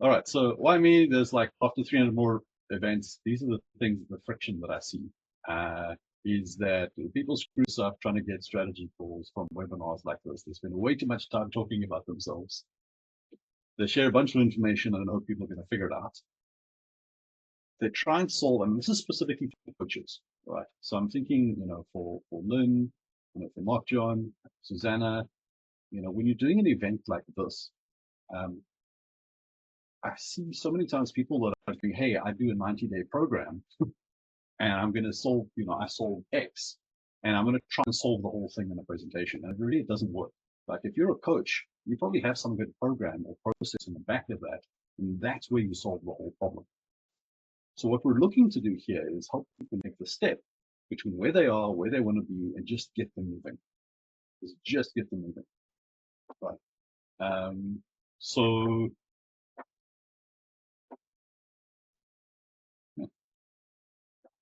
All right. So why me? There's like after 300 more events. These are the things, the friction that I see. Uh, is that people screw up trying to get strategy calls from webinars like this. They spend way too much time talking about themselves. They share a bunch of information and hope people are going to figure it out. They try and solve, and this is specifically for coaches, right? So I'm thinking, for Lynn, for Mark John, Susanna, when you're doing an event like this, um, I see so many times people that are doing, hey, I do a 90-day program and I'm going to solve, I solve X and I'm going to try and solve the whole thing in a presentation. And really, it doesn't work. Like if you're a coach, you probably have some good program or process in the back of that. And that's where you solve the whole problem. So what we're looking to do here is help people make the step between where they are, where they want to be, and just get them moving. Just get them moving. Right. So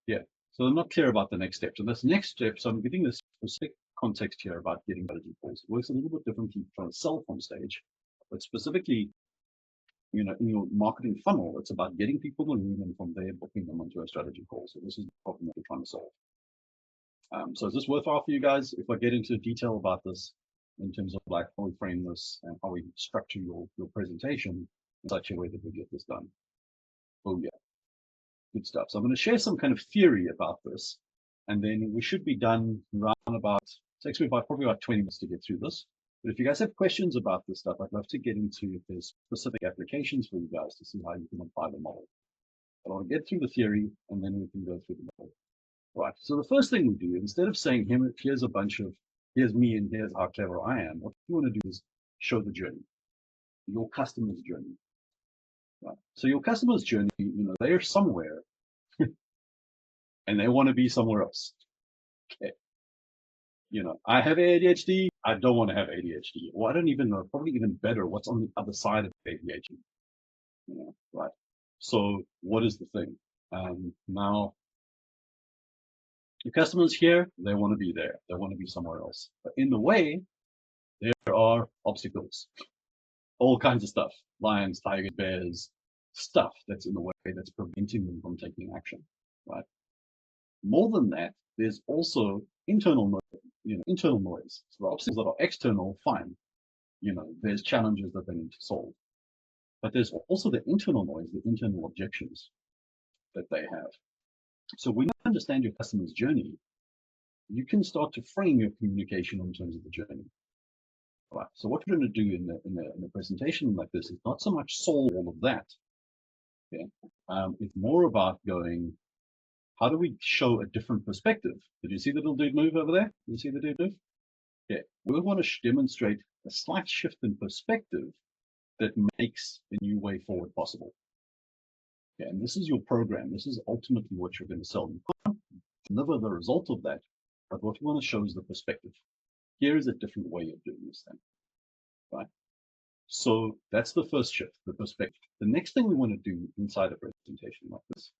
yeah. So I'm not clear about the next steps. And this next step, so I'm giving this specific context here about getting strategy calls. It works a little bit differently from sell from stage, but specifically, in your marketing funnel, it's about getting people to move and from there booking them onto a strategy call. So this is the problem that we're trying to solve. So is this worthwhile for you guys if I get into detail about this in terms of like how we frame this and how we structure your presentation in such a way that we get this done? Oh yeah. Good stuff. So I'm going to share some kind of theory about this, and then we should be done around about, it takes me probably about 20 minutes to get through this. But if you guys have questions about this stuff, I'd love to get into if there's specific applications for you guys to see how you can apply the model. But I want to get through the theory, and then we can go through the model. Right. So the first thing we do, instead of saying, here's me and here's how clever I am, what you want to do is show the journey, your customer's journey. Right. So your customer's journey, they're somewhere and they want to be somewhere else. Okay. I have ADHD. I don't want to have ADHD. Well, I don't even know, probably even better, what's on the other side of ADHD. Right. So what is the thing? Now, your customers here, they want to be there. They want to be somewhere else. But in the way, there are obstacles, all kinds of stuff, lions, tigers, bears, stuff that's in the way that's preventing them from taking action, right? More than that, there's also internal noise. So the obstacles that are external, fine. There's challenges that they need to solve. But there's also the internal noise, the internal objections that they have. So when you understand your customer's journey, you can start to frame your communication in terms of the journey. Right. So what we're going to do in a presentation like this is not so much solve all of that. Okay. It's more about going, how do we show a different perspective? Did you see the little dude move over there? Did you see the dude move? Okay. We want to demonstrate a slight shift in perspective that makes a new way forward possible. Okay. And this is your program. This is ultimately what you're going to sell. You can't deliver the result of that, but what we want to show is the perspective. Here is a different way of doing this thing. Right? So that's the first shift, the perspective. The next thing we want to do inside a presentation like this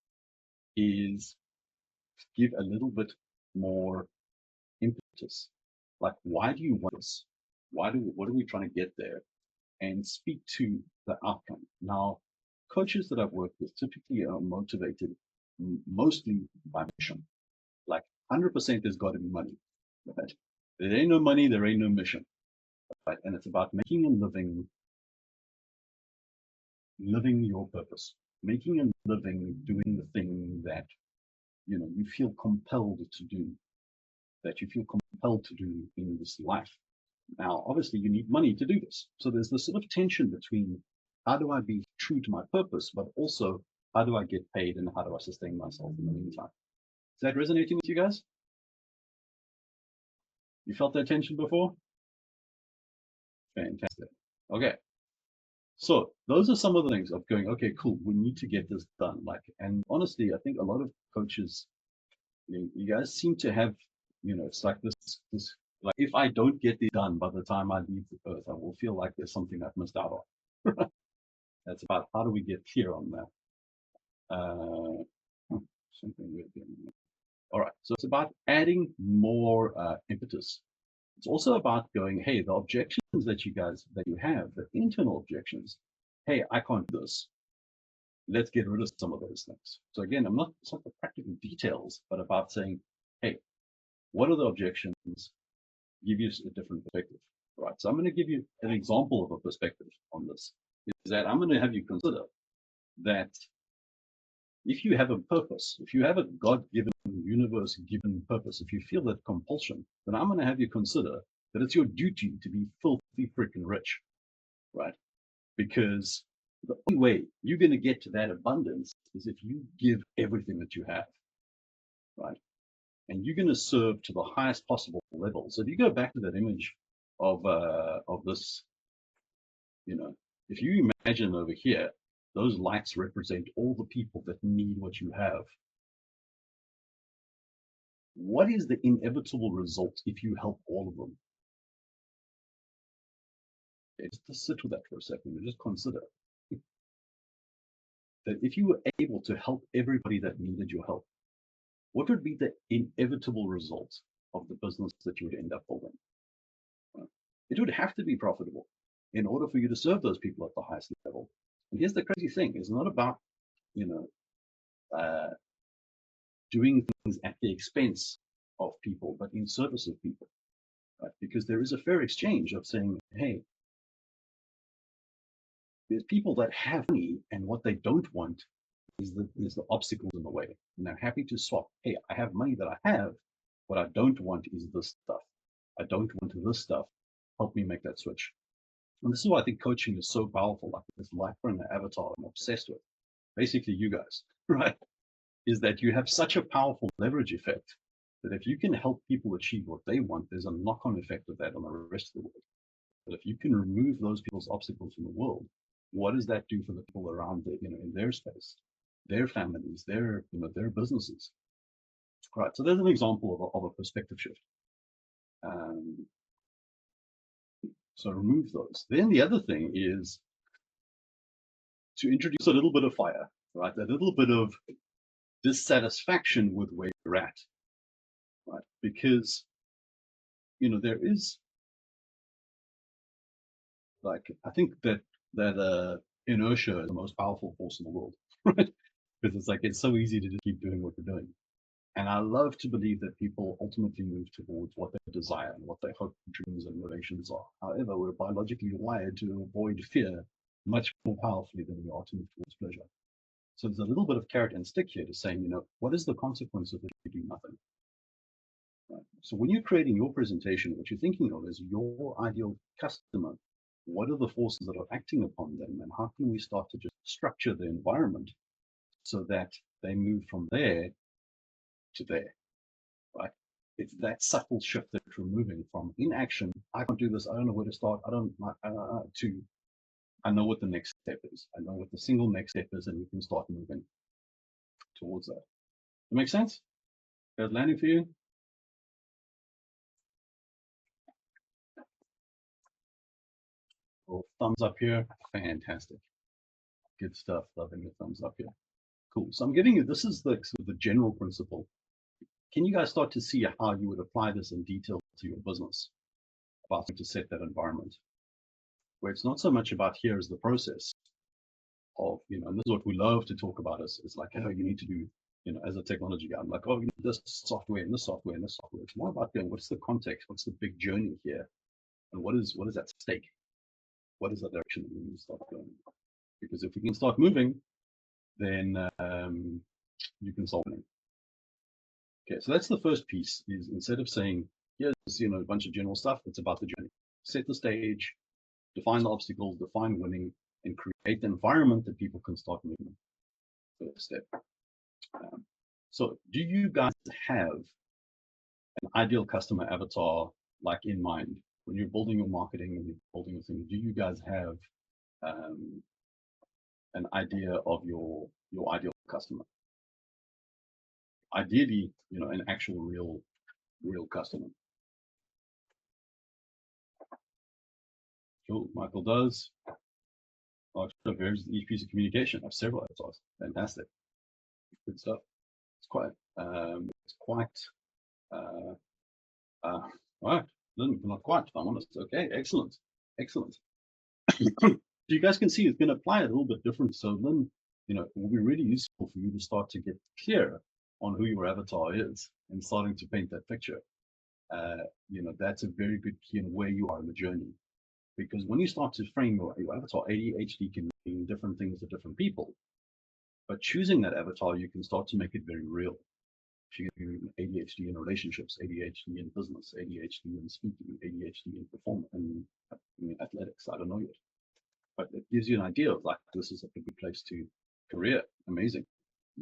is give a little bit more impetus. Like, why do you want this? What are we trying to get there? And speak to the outcome. Now, coaches that I've worked with typically are motivated mostly by mission. Like 100% there's got to be money. Right? There ain't no money, there ain't no mission. Right? And it's about making a living your purpose, making a living doing the thing that you feel compelled to do, in this life. Now, obviously, you need money to do this. So there's this sort of tension between how do I be true to my purpose, but also how do I get paid and how do I sustain myself in the meantime? Is that resonating with you guys? You felt that tension before? Fantastic. Okay. So those are some of the things of going, okay, cool, we need to get this done. And honestly, I think a lot of coaches, you guys seem to have, it's like this, like if I don't get this done by the time I leave the earth, I will feel like there's something I've missed out on. That's about how do we get clear on that. Something weird. All right, so it's about adding more impetus. It's also about going, hey, the objections that you have, the internal objections, hey, I can't do this. Let's get rid of some of those things. So again, it's not the practical details, but about saying, hey, what are the objections? Give you a different perspective, right? So I'm going to give you an example of a perspective on this. Is that I'm going to have you consider that if you have a purpose, if you have a God-given, universe-given purpose, if you feel that compulsion, then I'm going to have you consider that it's your duty to be filthy freaking rich, right? Because the only way you're going to get to that abundance is if you give everything that you have, right? And you're going to serve to the highest possible level. So if you go back to that image of this, you know, if you imagine over here, those lights represent all the people that need what you have. What is the inevitable result if you help all of them? Okay, just sit with that for a second and just consider that if you were able to help everybody that needed your help, what would be the inevitable result of the business that you would end up building? It would have to be profitable in order for you to serve those people at the highest level. And here's the crazy thing: it's not about, you know, doing things at the expense of people, but in service of people, right? Because there is a fair exchange of saying, hey, there's people that have money, and what they don't want is the obstacles in the way. And they're happy to swap. Hey, I have money that I have. What I don't want is this stuff. I don't want this stuff. Help me make that switch. And this is why I think coaching is so powerful. Like this life and avatar I'm obsessed with. Basically, you guys, right? Is that you have such a powerful leverage effect that if you can help people achieve what they want, there's a knock-on effect of that on the rest of the world. But if you can remove those people's obstacles from the world, what does that do for the people around the, in their space, their families, their businesses? Right. So there's an example of a perspective shift. Um, so remove those. Then the other thing is to introduce a little bit of fire, right? A little bit of dissatisfaction with where you're at, right? Because there is, like, I think that inertia is the most powerful force in the world, right? Because it's like it's so easy to just keep doing what you're doing. And I love to believe that people ultimately move towards what they desire and what their hope, dreams, and motivations are. However, we're biologically wired to avoid fear much more powerfully than we are to move towards pleasure. So there's a little bit of carrot and stick here to saying, what is the consequence of if you do nothing? Right? So when you're creating your presentation, what you're thinking of is your ideal customer. What are the forces that are acting upon them, and how can we start to just structure the environment so that they move from there to there, right? It's that subtle shift that we're moving from inaction, I can't do this, I don't know where to start, I don't, to I know what the next step is. I know what the single next step is, and we can start moving towards that. That makes sense? That's landing for you? Well, thumbs up here. Fantastic. Good stuff. Loving the thumbs up here. Cool. So I'm giving you, this is the sort of the general principle. Can you guys start to see how you would apply this in detail to your business, about to set that environment where it's not so much about here is the process of, and this is what we love to talk about is like, oh, you need to do, as a technology guy, I'm like, oh, you need this software and this software and this software. It's more about going, what's the context? What's the big journey here? And what is at stake? What is the direction that we need to start going? Because if we can start moving, then you can solve it. Okay, so that's the first piece, is instead of saying, here's, a bunch of general stuff, it's about the journey. Set the stage, define the obstacles, define winning, and create the environment that people can start moving. First step. So do you guys have an ideal customer avatar, like, in mind when you're building your marketing and you're building your thing? Do you guys have an idea of your ideal customer? Ideally, an actual real customer. Cool. Michael does. Oh, there's each piece of communication. I have several avatars. Fantastic. Good stuff. It's quite uh all right. Not quite, if I'm honest. Okay, excellent. Excellent. you guys can see it's going to apply a little bit different. So then, it will be really useful for you to start to get clear on who your avatar is and starting to paint that picture. That's a very good key in where you are in the journey. Because when you start to frame your avatar, ADHD can mean different things to different people. But choosing that avatar, you can start to make it very real. If you do ADHD in relationships, ADHD in business, ADHD in speaking, ADHD in performance, and athletics, I don't know yet. But it gives you an idea of like, this is a good place to career. Amazing.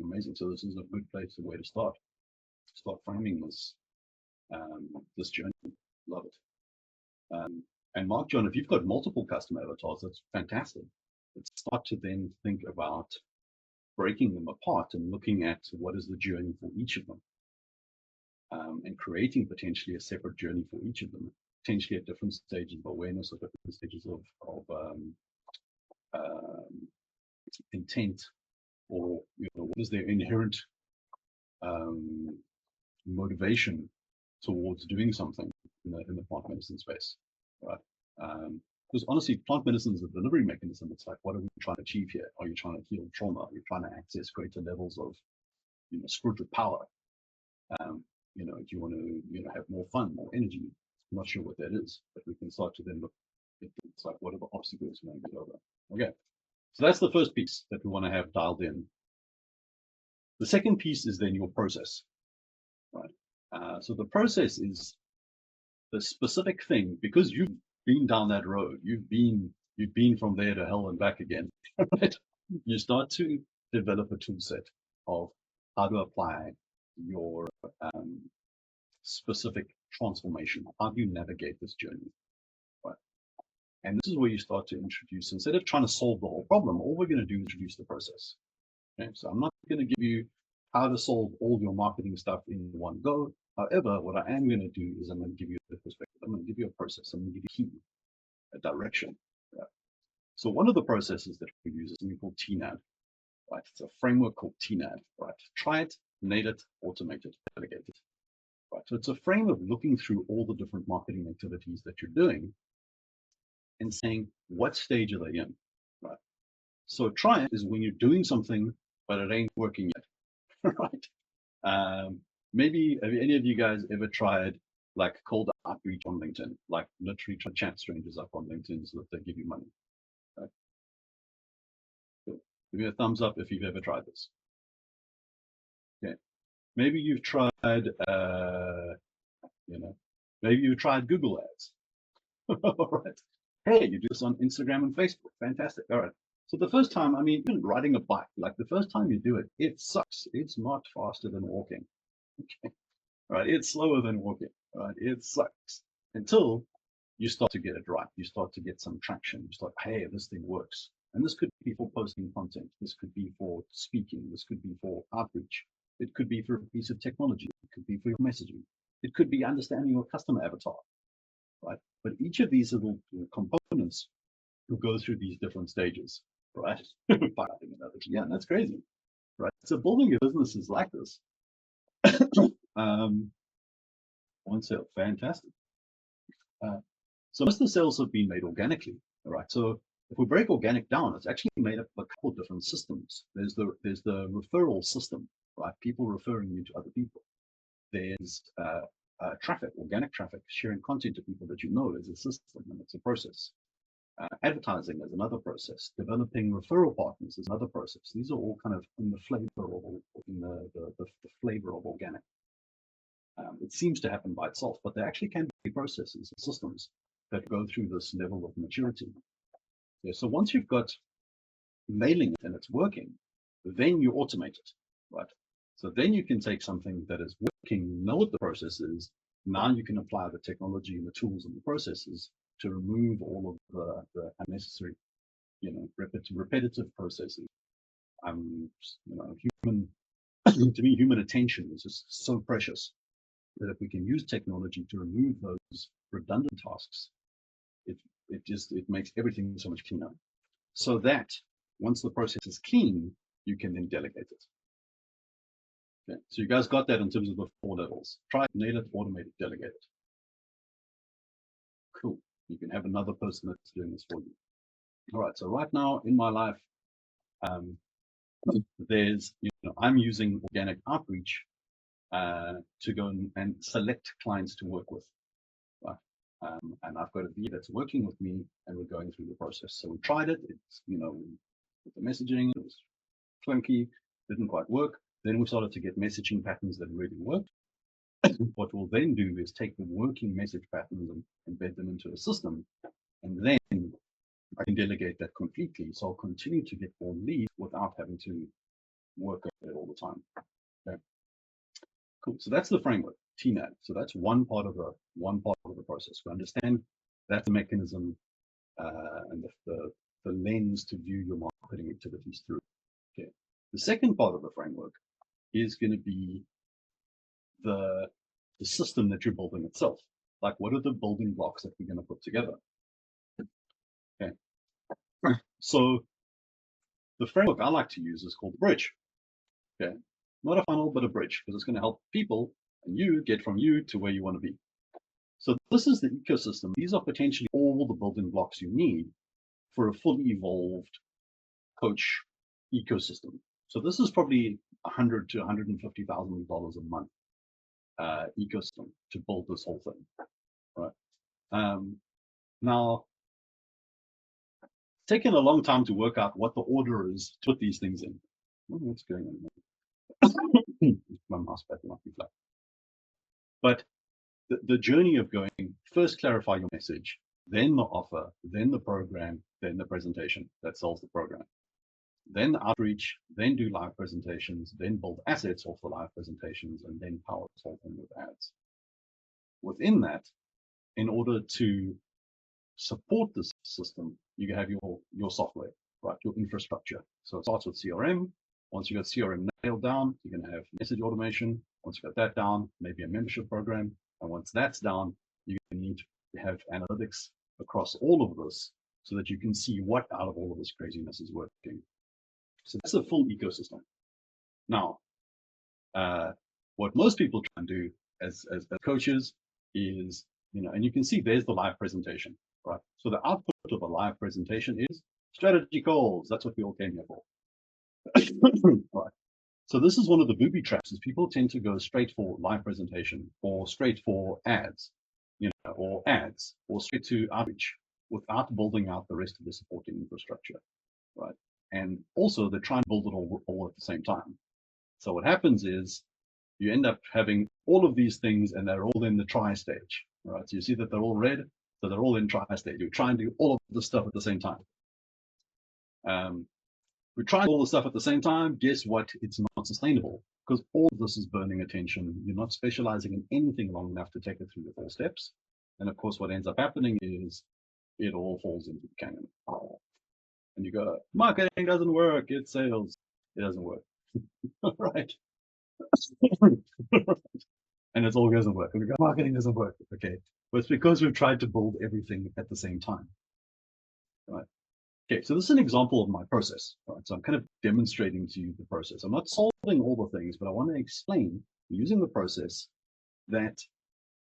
Amazing. So this is a good place, a way to start. Start framing this journey. Love it. And Mark John, if you've got multiple custom avatars, that's fantastic. Let's start to then think about breaking them apart and looking at what is the journey for each of them, and creating potentially a separate journey for each of them, potentially at different stages of awareness or different stages of intent, or what is their inherent motivation towards doing something in the plant medicine space, right? Because honestly, plant medicine is a delivery mechanism. It's like, what are we trying to achieve here? Are you trying to heal trauma? Are you trying to access greater levels of, spiritual power? Do you want to, have more fun, more energy? I'm not sure what that is, but we can start to then look at things like, what are the obstacles we want to get over? Okay, so that's the first piece that we want to have dialed in. The second piece is then your process, right? So the process is the specific thing, because you've been down that road, you've been from there to hell and back again, right? You start to develop a tool set of how to apply your specific transformation. How do you navigate this journey, right? And this is where you start to introduce, instead of trying to solve the whole problem, all we're going to do is introduce the process. Okay? So I'm not going to give you how to solve all your marketing stuff in one go. However, what I am going to do is I'm going to give you a perspective. I'm going to give you a process. I'm going to give you a direction. Right? So one of the processes that we use is something called TNAD. Right? It's a framework called TNAD. Right? Try it, nade it, automate it, delegate it. Right? So it's a frame of looking through all the different marketing activities that you're doing and saying, what stage are they in? Right? So try it is when you're doing something, but it ain't working yet. Right? Maybe have any of you guys ever tried like cold outreach on LinkedIn, like literally try to chat strangers up on LinkedIn so that they give you money? Right? Cool. Give me a thumbs up if you've ever tried this. Okay. Maybe you've tried, maybe you've tried Google Ads. All right. Hey, you do this on Instagram and Facebook. Fantastic. All right. So the first time, I mean, even riding a bike, like the first time you do it, it sucks. It's not faster than walking. Okay. Right? It's slower than walking. Right? It sucks until you start to get it right. You start to get some traction. You start, hey, this thing works. And this could be for posting content. This could be for speaking. This could be for outreach. It could be for a piece of technology. It could be for your messaging. It could be understanding your customer avatar, right? But each of these little components will go through these different stages, right? Yeah, that's crazy, right? So building a business is like this. One sale, fantastic. So most of the sales have been made organically, all right? So if we break organic down, it's actually made up of a couple of different systems. There's the referral system, right? People referring you to other people. There's traffic, organic traffic, sharing content to people that you know is a system and it's a process. Advertising is another process. Developing referral partners is another process. These are all kind of in the flavor of organic. It seems to happen by itself, but there actually can be processes and systems that go through this level of maturity. Yeah, so once you've got nailing it and it's working, then you automate it, right? So then you can take something that is working, know what the process is. Now you can apply the technology and the tools and the processes to remove all of the unnecessary, repetitive processes. Human to me, human attention is just so precious that if we can use technology to remove those redundant tasks, it makes everything so much cleaner. So that once the process is clean, you can then delegate it. Okay, so you guys got that in terms of the 4 levels. Try it, nail it, automate it, delegate it. Cool. You can have another person that's doing this for you. All right, so right now in my life, there's, I'm using organic outreach to go and select clients to work with. Right? And I've got a VA that's working with me, and we're going through the process. So we tried it. It's, with the messaging, it was clunky, didn't quite work. Then we started to get messaging patterns that really worked. What we'll then do is take the working message patterns and embed them into a system, and then I can delegate that completely. So I'll continue to get more leads without having to work at it all the time. Okay, cool. So that's the framework, TNAD. So that's one part of the process. We understand that's the mechanism and the lens to view your marketing activities through. Okay. The second part of the framework is going to be the system that you're building itself. Like, what are the building blocks that we're going to put together? Okay. So the framework I like to use is called the bridge. Okay. Not a funnel, but a bridge, because it's going to help people and you get from you to where you want to be. So this is the ecosystem. These are potentially all the building blocks you need for a fully evolved coach ecosystem. So this is probably $100,000 to $150,000 a month ecosystem to build this whole thing. Right. Now, it's taken a long time to work out what the order is to put these things in. What's going on? My mouse pad might be flat. But the journey of going, first clarify your message, then the offer, then the program, then the presentation that sells the program, then the outreach, then do live presentations, then build assets off the live presentations, and then power this whole thing with ads. Within that, in order to support this system, you have your software, right? Your infrastructure. So it starts with CRM. Once you got CRM nailed down, you're going to have message automation. Once you got that down, maybe a membership program. And once that's down, you need to have analytics across all of this so that you can see what out of all of this craziness is working. So that's a full ecosystem. Now, what most people try and do as coaches is, and you can see there's the live presentation, right? So the output of a live presentation is strategy calls. That's what we all came here for. Right. So this is one of the booby traps, is people tend to go straight for live presentation or straight for ads, or straight to outreach without building out the rest of the supporting infrastructure, right? And also they try and build it all at the same time. So what happens is you end up having all of these things, and they're all in the try stage, right? So you see that they're all red, so they're all in try stage. You try and do all of the stuff at the same time. We try all the stuff at the same time. Guess what? It's not sustainable, because all of this is burning attention. You're not specializing in anything long enough to take it through the 4 steps. And of course, what ends up happening is it all falls into the canyon. And you go, marketing doesn't work, it's sales. It doesn't work. Right. And it all doesn't work. And we go, marketing doesn't work. Okay. But it's because we've tried to build everything at the same time. Right. Okay, so this is an example of my process. Right. So I'm kind of demonstrating to you the process. I'm not solving all the things, but I want to explain, using the process, that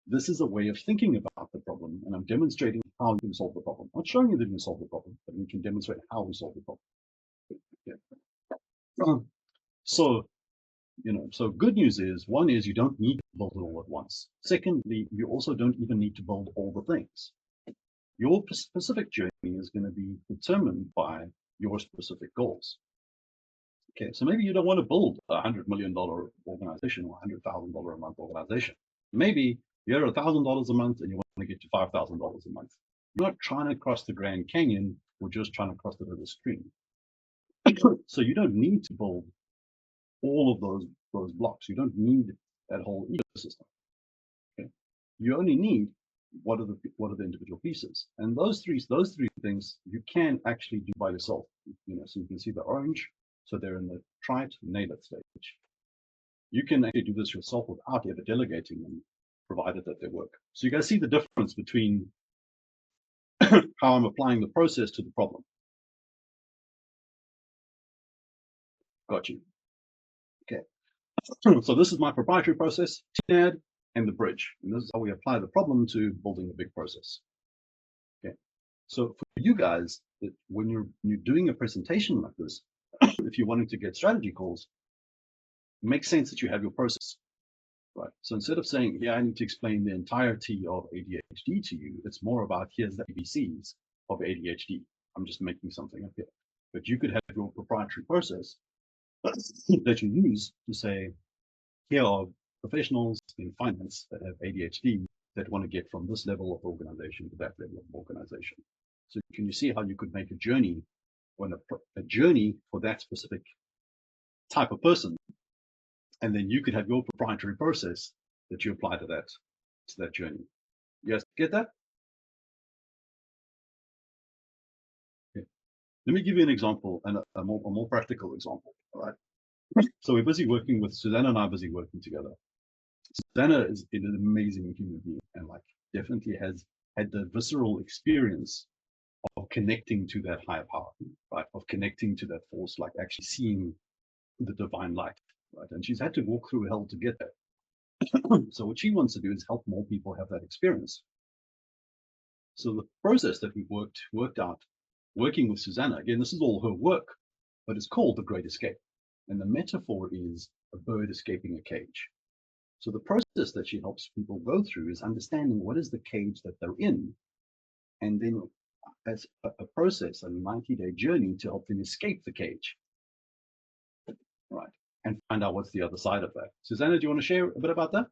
this is a way of thinking about the problem, and I'm demonstrating how you can solve the problem. I'm not showing you that you can solve the problem, but we can demonstrate how we solve the problem. Yeah. So, so good news is, one is you don't need to build it all at once. Secondly, you also don't even need to build all the things. Your specific journey is going to be determined by your specific goals. Okay, so maybe you don't want to build a $100 million organization or $100,000 a month organization. Maybe you're $1,000 a month and you want to get to $5,000 a month. You're not trying to cross the Grand Canyon, we're just trying to cross the river stream. So you don't need to build all of those blocks. You don't need that whole ecosystem. Okay? You only need what are the individual pieces, and those three things you can actually do by yourself. So you can see the orange. So they're in the try it, nail it stage. You can actually do this yourself without ever delegating them, provided that they work. So you guys see the difference between how I'm applying the process to the problem. Got you. Okay. So this is my proprietary process, TNAD, and the bridge. And this is how we apply the problem to building a big process. Okay. So for you guys, that when you're doing a presentation like this, if you're wanting to get strategy calls, it makes sense that you have your process, right? So instead of saying, yeah, I need to explain the entirety of ADHD to you, it's more about here's the ABCs of ADHD. I'm just making something up here. But you could have your proprietary process that you use to say, here are professionals in finance that have ADHD that want to get from this level of organization to that level of organization. So can you see how you could make a journey a journey for that specific type of person, and then you could have your proprietary process that you apply to that journey. You guys get that? Okay. Let me give you an example, and a more practical example. All right. So we're busy working with Susanna and I are busy working together. Susanna is an amazing human being, and like definitely has had the visceral experience of connecting to that higher power, right? Of connecting to that force, like actually seeing the divine light, right? And she's had to walk through hell to get there. So what she wants to do is help more people have that experience. So the process that we've worked out, working with Susanna, again, this is all her work, but it's called the Great Escape. And the metaphor is a bird escaping a cage. So the process that she helps people go through is understanding what is the cage that they're in, and then as a process, a 90-day journey to help them escape the cage, right? And find out what's the other side of that. Susanna, do you want to share a bit about that?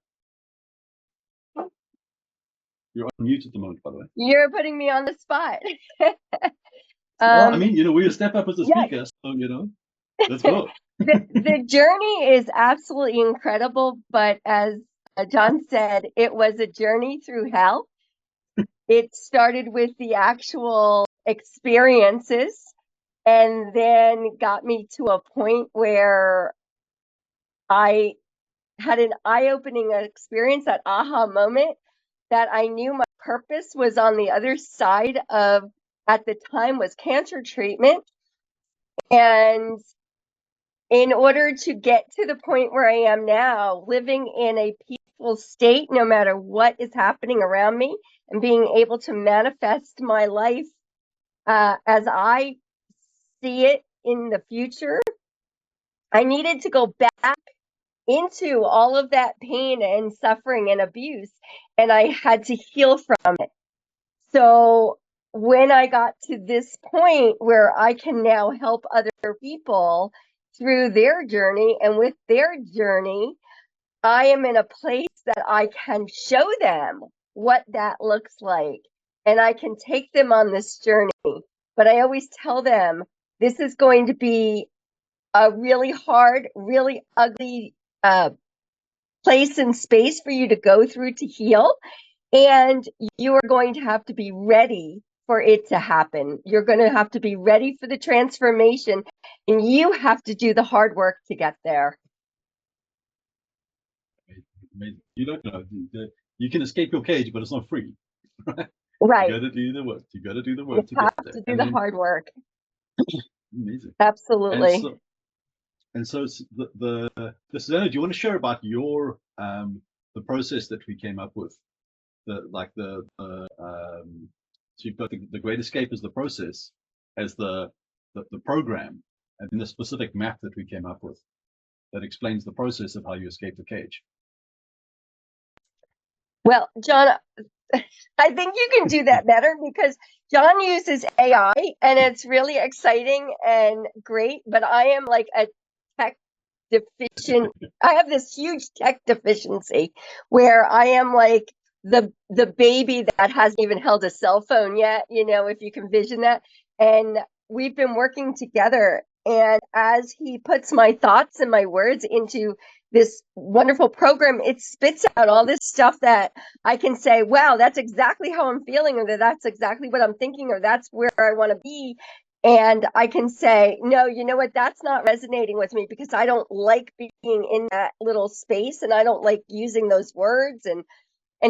You're on mute at the moment, by the way. You're putting me on the spot. Well, I mean, we're a step up as a speaker, so, let's go. The journey is absolutely incredible, but as John said, it was a journey through hell. It started with the actual experiences and then got me to a point where I had an eye-opening experience, that aha moment, that I knew my purpose was on the other side of, at the time, was cancer treatment. And in order to get to the point where I am now, living in a peaceful state, no matter what is happening around me, and being able to manifest my life as I see it in the future, I needed to go back into all of that pain and suffering and abuse, and I had to heal from it. So when I got to this point where I can now help other people through their journey and with their journey, I am in a place that I can show them what that looks like, and I can take them on this journey. But I always tell them this is going to be a really hard, really ugly place and space for you to go through to heal. And you are going to have to be ready for it to happen. You're going to have to be ready for the transformation, and you have to do the hard work to get there. You don't know. You can escape your cage, but it's not free. Right. You got to do the work. You got to do the work You to have get there. to do the hard work. Amazing. Absolutely. And so the Susanna, do you want to share about your the process that we came up with? So you've got the Great Escape as the process, as the program, and then the specific map that we came up with that explains the process of how you escape the cage. Well, John, I think you can do that better, because John uses AI and it's really exciting and great, but I am like a tech deficient. I have this huge tech deficiency where I am like the baby that hasn't even held a cell phone yet, if you can vision that. And we've been working together, and as he puts my thoughts and my words into this wonderful program, it spits out all this stuff that I can say, wow, that's exactly how I'm feeling, or that's exactly what I'm thinking, or that's where I want to be. And I can say, no, you know what, that's not resonating with me, because I don't like being in that little space, and I don't like using those words. And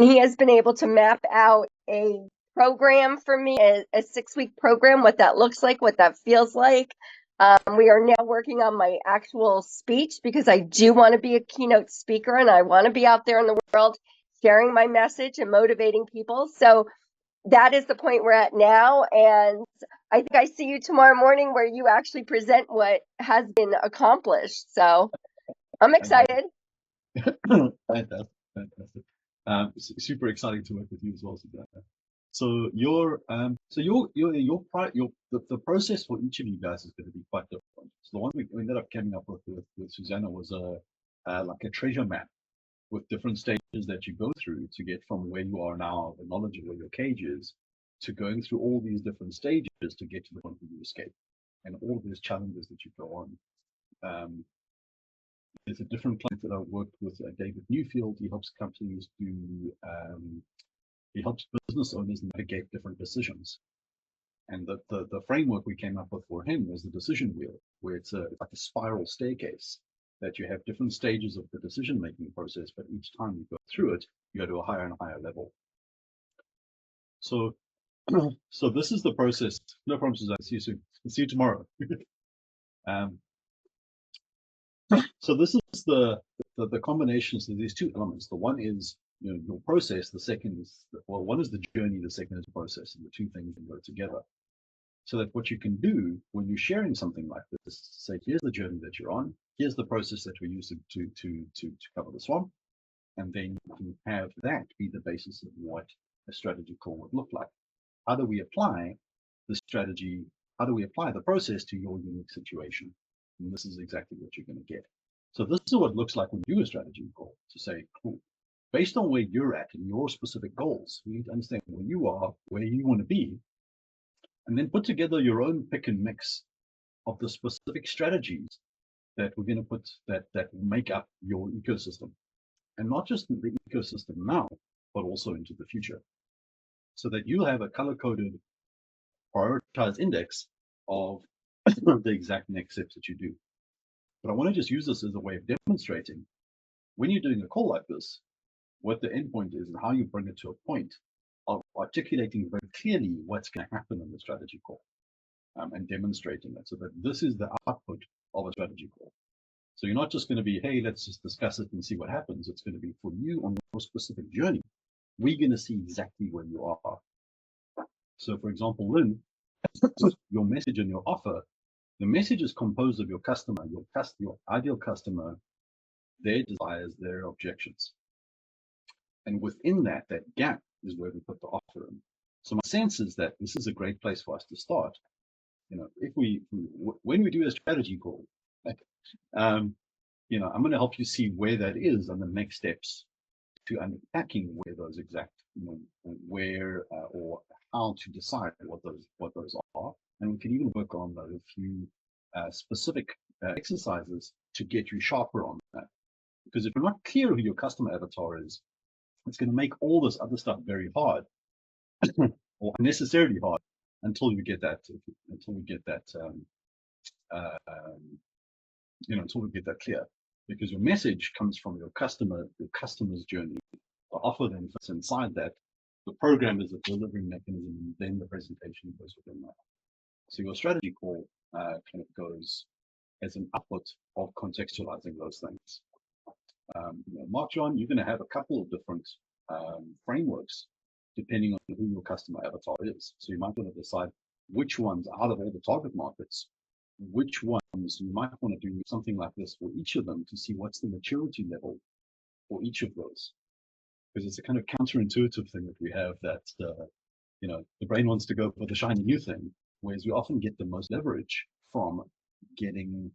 he has been able to map out a program for me, a 6-week program, what that looks like, what that feels like. We are now working on my actual speech, because I do want to be a keynote speaker, and I want to be out there in the world sharing my message and motivating people. So that is the point we're at now. And I think I see you tomorrow morning where you actually present what has been accomplished. So I'm excited. Fantastic, fantastic. Super exciting to work with you as well, Susanna. So the process for each of you guys is going to be quite different. So the one we ended up coming up with Susanna was like a treasure map with different stages that you go through to get from where you are now, the knowledge of where your cage is, to going through all these different stages to get to the point where you escape, and all of those challenges that you go on. There's a different client that I worked with, David Newfield. He helps companies he helps business owners navigate different decisions. And the framework we came up with for him was the decision wheel, where it's like a spiral staircase that you have different stages of the decision-making process, but each time you go through it, you go to a higher and higher level. So, so this is the process. No problem, Suzanne. See you soon. See you tomorrow. So this is the combinations of these two elements. The one is your process. The second is one is the journey. The second is the process, and the two things can go together. So that what you can do when you're sharing something like this, say, here's the journey that you're on, here's the process that we're using to cover the swamp, and then you can have that be the basis of what a strategy call would look like. How do we apply the strategy? How do we apply the process to your unique situation? And this is exactly what you're going to get. So this is what it looks like when you do a strategy call, to say, cool, based on where you're at and your specific goals, we need to understand where you are, where you want to be, and then put together your own pick and mix of the specific strategies that we're going to put that make up your ecosystem, and not just the ecosystem now, but also into the future, so that you have a color-coded prioritized index of the exact next steps that you do. But I want to just use this as a way of demonstrating when you're doing a call like this, what the endpoint is and how you bring it to a point of articulating very clearly what's going to happen in the strategy call, and demonstrating it, so that this is the output of a strategy call. So you're not just going to be, hey, let's just discuss it and see what happens. It's going to be for you on your specific journey. We're going to see exactly where you are. So for example, Lynn, your message and your offer, the message is composed of your customer, your ideal customer, their desires, their objections. And within that gap is where we put the offer in. So my sense is that this is a great place for us to start. If when we do a strategy call, I'm going to help you see where that is and the next steps to unpacking where those exact, where or how to decide what those are, and we can even work on a few specific exercises to get you sharper on that. Because if you're not clear who your customer avatar is, it's going to make all this other stuff very hard or unnecessarily hard until we get that until we get that clear. Because your message comes from your customer's journey. The offer then fits inside that. The program is a delivery mechanism, and then the presentation goes within that. So your strategy call kind of goes as an output of contextualizing those things. Mark John, you're going to have a couple of different frameworks depending on who your customer avatar is. So you might want to decide which ones out of all the target markets, which ones you might want to do something like this for each of them to see what's the maturity level for each of those. Because it's a kind of counterintuitive thing that we have that, the brain wants to go for the shiny new thing, whereas we often get the most leverage from getting,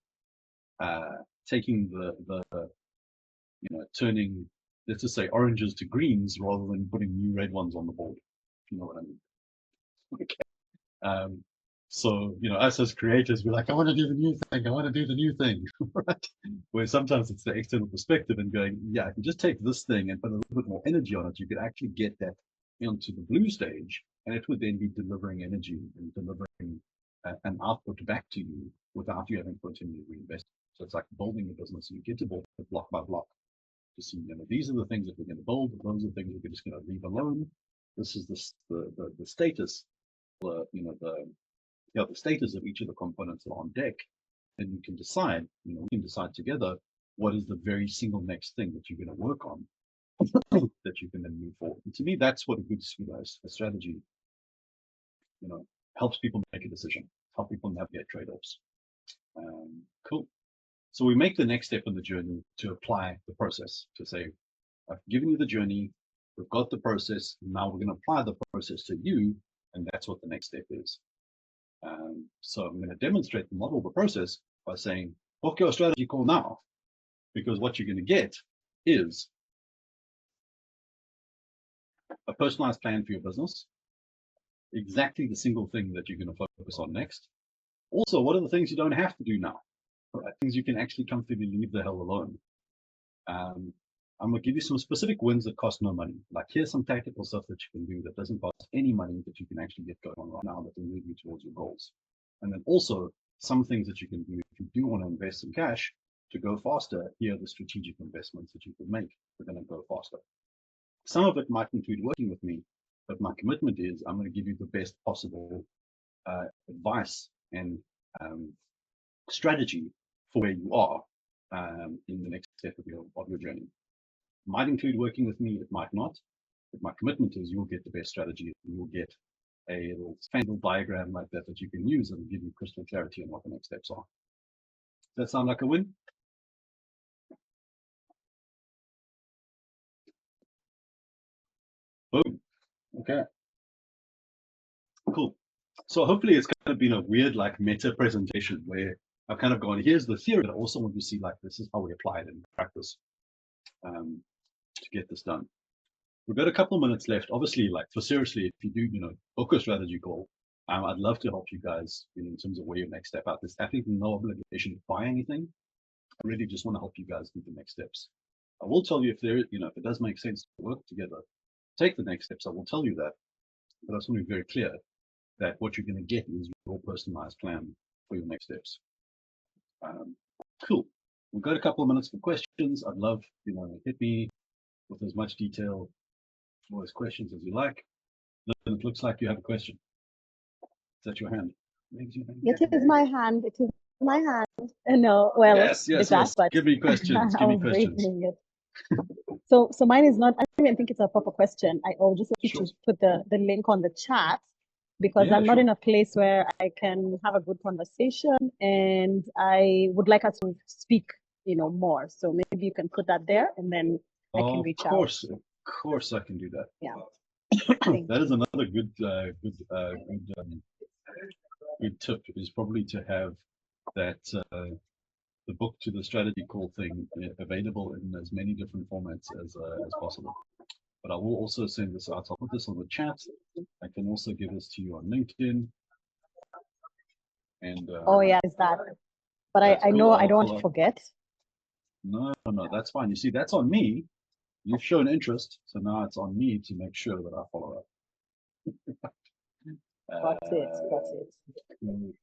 taking turning, let's just say, oranges to greens rather than putting new red ones on the board, if you know what I mean. Okay. So, us as creators, we're like, I want to do the new thing. I want to do the new thing, right? Where sometimes it's the external perspective and going, yeah, if you just take this thing and put a little bit more energy on it, you could actually get that into the blue stage, and it would then be delivering energy and delivering an output back to you without you having to continue to reinvest. So it's like building a business. You get to build it block by block to see, these are the things that we're going to build. Those are the things we're just going to leave alone. This is the status, the status of each of the components that are on deck, and you can decide, we can decide together what is the very single next thing that you're going to work on that you can then move forward. And to me, that's what a good strategy, helps people make a decision, help people navigate trade-offs. Cool. So we make the next step in the journey to apply the process, to say, I've given you the journey, we've got the process, now we're going to apply the process to you, and that's what the next step is. So I'm going to demonstrate the model, the process, by saying, book your strategy call now, because what you're going to get is a personalized plan for your business, exactly the single thing that you're going to focus on next. Also, what are the things you don't have to do now? Things you can actually comfortably leave the hell alone. I'm going to give you some specific wins that cost no money. Like, here's some tactical stuff that you can do that doesn't cost any money that you can actually get going on right now that will move you towards your goals. And then also some things that you can do if you do want to invest some cash to go faster. Here are the strategic investments that you can make that are going to go faster. Some of it might include working with me, but my commitment is I'm going to give you the best possible advice and strategy for where you are in the next step of your journey. It might include working with me, it might not, but my commitment is you'll get the best strategy. You'll get a little fangled diagram like that that you can use and give you crystal clarity on what the next steps are. Does that sound like a win? Boom. Okay. Cool. So hopefully it's kind of been a weird like meta presentation where I've kind of gone, here's the theory, but I also want you to see like this is how we apply it in practice to get this done. We've got a couple of minutes left. Obviously, like for seriously, if you do, book a strategy call, I'd love to help you guys in terms of where your next step out. There's absolutely no obligation to buy anything. I really just want to help you guys do the next steps. I will tell you if there, if it does make sense to work together, take the next steps. I will tell you that, but I just want to be very clear that what you're going to get is your personalized plan for your next steps. Cool. We've got a couple of minutes for questions. I'd love, hit me with as much detail or as questions as you like. It looks like you have a question. Is that your hand? It is my hand. It is my hand. No, well, yes. That, but give me questions. Give me questions. So mine is not. I don't even think it's a proper question. I'll just like to put the link on the chat because I'm not in a place where I can have a good conversation, and I would like us to speak, more. So maybe you can put that there, and then I can reach out. Of course, I can do that. Yeah. That is another good tip is probably to have that the book to the strategy call thing available in as many different formats as possible. But I will also send this out. I'll put this on the chat. I can also give this to you on LinkedIn. And oh yeah, is that? But I know I don't want to forget. No, that's fine. You see, that's on me. You've shown interest, so now it's on me to make sure that I follow up. Got it. Cool.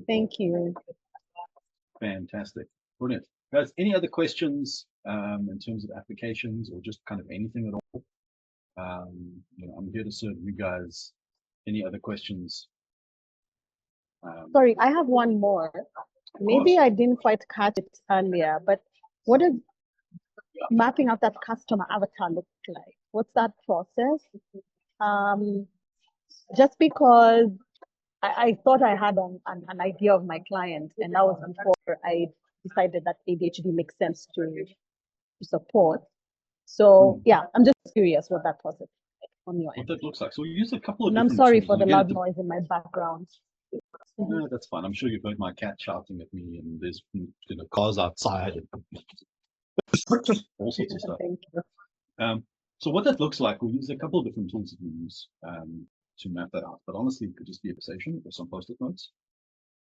Thank you. Fantastic. Brilliant. Guys, any other questions in terms of applications or just kind of anything at all? I'm here to serve you guys. Any other questions? Sorry, I have one more. Maybe I didn't quite catch it earlier, but what does mapping out that customer avatar look like? What's that process? Just because I thought I had an idea of my client, and that was before I decided that ADHD makes sense to support. So yeah, I'm just curious what that process is on your end. What that looks like. So we use a couple of. And I'm sorry for the loud noise in my background. No, that's fine. I'm sure you've heard my cat shouting at me, and there's cars outside and all sorts of stuff. Thank you. So what that looks like, we use a couple of different tools that we use to map that out. But honestly, it could just be a conversation or some post-it notes.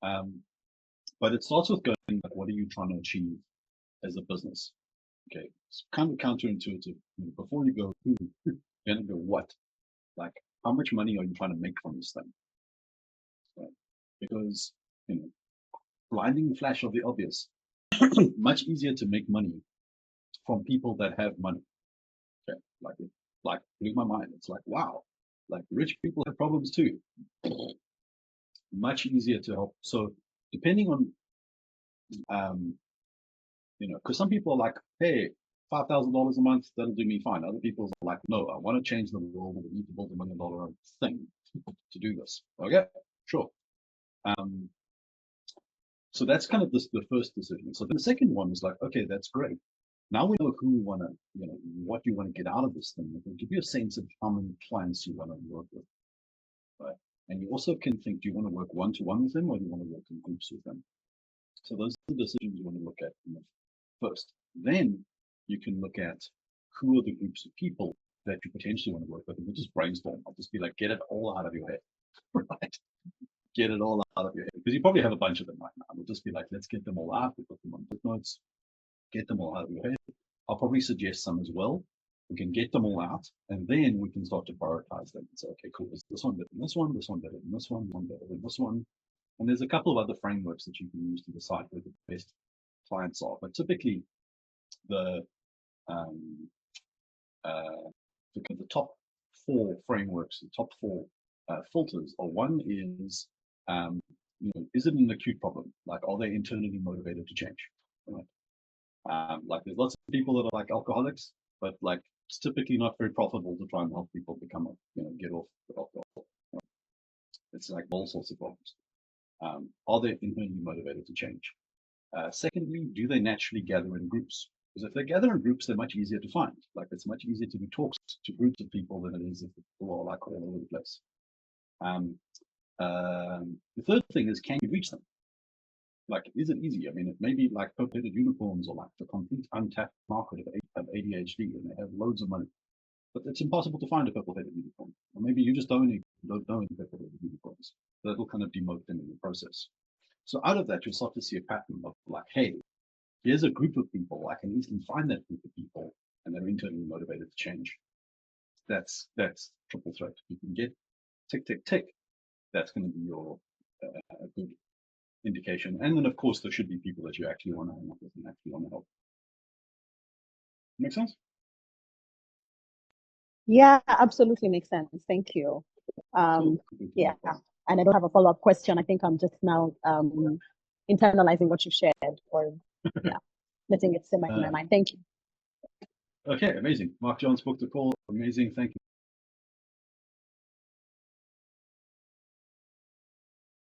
But it starts with going, what are you trying to achieve as a business? Okay, it's kind of counterintuitive. Before you go who, you're going to go what? Like, how much money are you trying to make from this thing? Right? Because, blinding flash of the obvious, much easier to make money from people that have money. Okay, like blew my mind. It's like, wow, like rich people have problems too. Much easier to help. So depending on, because some people are like, hey, $5,000 a month, that'll do me fine. Other people are like, no, I want to change the world and I need to build $1 million thing to do this. Okay, Sure. So that's kind of the first decision. So the second one is like, okay, that's great. Now we know who we want to, what you want to get out of this thing. It'll give you a sense of how many clients you want to work with, right? And you also can think, do you want to work one-to-one with them, or do you want to work in groups with them? So those are the decisions you want to look at first. Then you can look at who are the groups of people that you potentially want to work with, and we'll just brainstorm. I'll just be like, get it all out of your head, right? Get it all out of your head, because you probably have a bunch of them right now. We'll just be like, let's get them all out. We put them on footnotes, get them all out of your head. I'll probably suggest some as well. We can get them all out, and then we can start to prioritize them and say, okay, cool, is this one better than this one, this one better than this one better than this one. And there's a couple of other frameworks that you can use to decide where the best clients are. But typically, the top four frameworks, the top four filters are: one is, is it an acute problem? Like, are they internally motivated to change? Right? Like, there's lots of people that are like alcoholics, but like it's typically not very profitable to try and help people become, get off alcohol. Right? It's like all sorts of problems. Are they internally motivated to change? Secondly, do they naturally gather in groups? Because if they gather in groups, they're much easier to find. Like, it's much easier to do talks to groups of people than it is if people are like all over the place. The third thing is, can you reach them? Like, is it easy? I mean, it may be like purple-headed unicorns, or like the complete untapped market of ADHD, and they have loads of money. But it's impossible to find a purple-headed unicorn. Or maybe you just don't know any purple-headed unicorns. So that'll kind of demote them in the process. So out of that, you'll start to see a pattern of like, hey, here's a group of people. I can easily find that group of people, and they're internally motivated to change. That's triple threat. You can get tick, tick, tick. That's going to be your a good indication. And then, of course, there should be people that you actually want to hang out with and actually want to help. Make sense? Yeah, absolutely makes sense. Thank you. Yeah, and I don't have a follow-up question. I think I'm just now internalizing what you shared, or yeah, letting it simmer in my mind. Thank you. Okay, amazing. Mark Jones booked a call. Amazing. Thank you.